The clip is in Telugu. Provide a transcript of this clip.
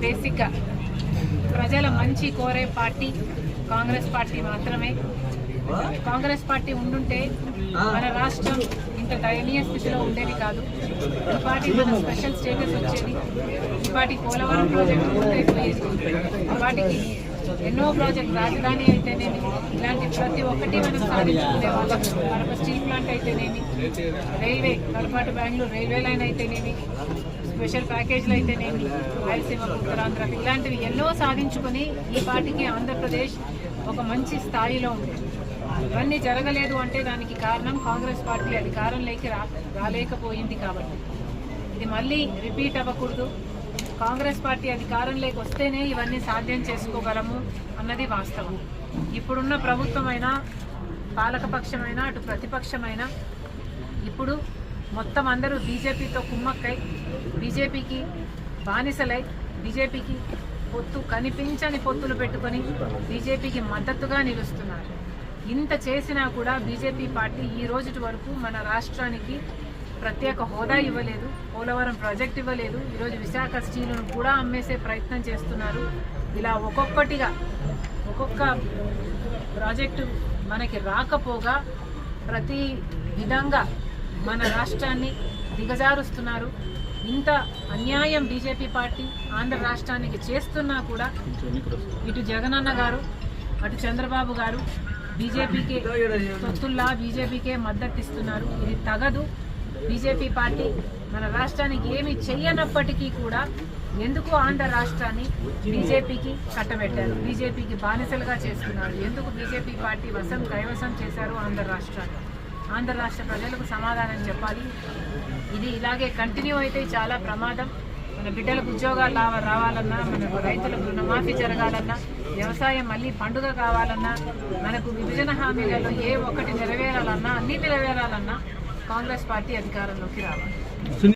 బేసిక్గా ప్రజల మంచి కోరే పార్టీ కాంగ్రెస్ పార్టీ మాత్రమే. కాంగ్రెస్ పార్టీ ఉండుంటే మన రాష్ట్రం ఇంత దయనీయ స్థితిలో ఉండేది కాదు. ఈ పార్టీ మన స్పెషల్ స్టేటస్ వచ్చేది. ఈ పార్టీ పోలవరం ప్రాజెక్టు పూర్తయిపోయేది. ఈ పార్టీకి ఎన్నో ప్రాజెక్ట్ రాజధాని అయితేనేమి ఇలాంటి ప్రతి ఒక్కటి మనం సాధించుకునే వాళ్ళం. కడప స్టీల్ ప్లాంట్ అయితేనేమి, రైల్వే కడపాటు బెంగళూరు రైల్వే లైన్ అయితేనేమి, స్పెషల్ ప్యాకేజీలు అయితేనేమి, రాయలసీమ ఉత్తరాంధ్ర ఇలాంటివి ఎన్నో సాధించుకొని ఈ పార్టీకి ఆంధ్రప్రదేశ్ ఒక మంచి స్థాయిలో ఉంది. ఇవన్నీ జరగలేదు అంటే దానికి కారణం కాంగ్రెస్ పార్టీ అధికారంలోకి రాలేకపోయింది. కాబట్టి ఇది మళ్ళీ రిపీట్ అవ్వకూడదు. కాంగ్రెస్ పార్టీ అధికారంలోకి వస్తేనే ఇవన్నీ సాధ్యం చేసుకోగలము అన్నది వాస్తవం. ఇప్పుడున్న ప్రభుత్వమైనా పాలకపక్షమైనా అటు ప్రతిపక్షమైనా ఇప్పుడు మొత్తం అందరూ బీజేపీతో కుమ్మక్కై బీజేపీకి బానిసలై బీజేపీకి కనిపించని పొత్తులు పెట్టుకొని బీజేపీకి మద్దతుగా నిలుస్తున్నారు. ఇంత చేసినా కూడా బీజేపీ పార్టీ ఈ రోజు వరకు మన రాష్ట్రానికి ప్రత్యేక హోదా ఇవ్వలేదు, పోలవరం ప్రాజెక్ట్ ఇవ్వలేదు. ఈరోజు విశాఖ స్టీలును కూడా అమ్మేసే ప్రయత్నం చేస్తున్నారు. ఇలా ఒక్కొక్క ప్రాజెక్టు మనకి రాకపోగా ప్రతి విధంగా మన రాష్ట్రాన్ని దిగజారుస్తున్నారు. ఇంత అన్యాయం బీజేపీ పార్టీ ఆంధ్ర రాష్ట్రానికి చేస్తున్నా కూడా ఇటు జగనన్న గారు అటు చంద్రబాబు గారు బీజేపీకి తొత్తుల్లా బీజేపీకే మద్దతు ఇస్తున్నారు. ఇది తగదు. బీజేపీ పార్టీ మన రాష్ట్రానికి ఏమి చెయ్యనప్పటికీ కూడా ఎందుకు ఆంధ్ర రాష్ట్రాన్ని బీజేపీకి కట్టబెట్టారు, బీజేపీకి బానిసలుగా చేస్తున్నారు, ఎందుకు బీజేపీ పార్టీ కైవసం చేశారు ఆంధ్ర రాష్ట్రాన్ని? ఆంధ్ర రాష్ట్ర ప్రజలకు సమాధానం చెప్పాలి. ఇది ఇలాగే కంటిన్యూ అయితే చాలా ప్రమాదం. మన బిడ్డలకు ఉద్యోగాలు రావాలన్నా, మనకు రైతులకు రుణమాఫీ జరగాలన్నా, వ్యవసాయం మళ్ళీ పండుగ కావాలన్నా, మనకు విభజన హామీలలో ఏ ఒక్కటి నెరవేరాలన్నా అన్నీ నెరవేరాలన్నా కాంగ్రెస్ పార్టీ అధికారంలోకి రావాలి.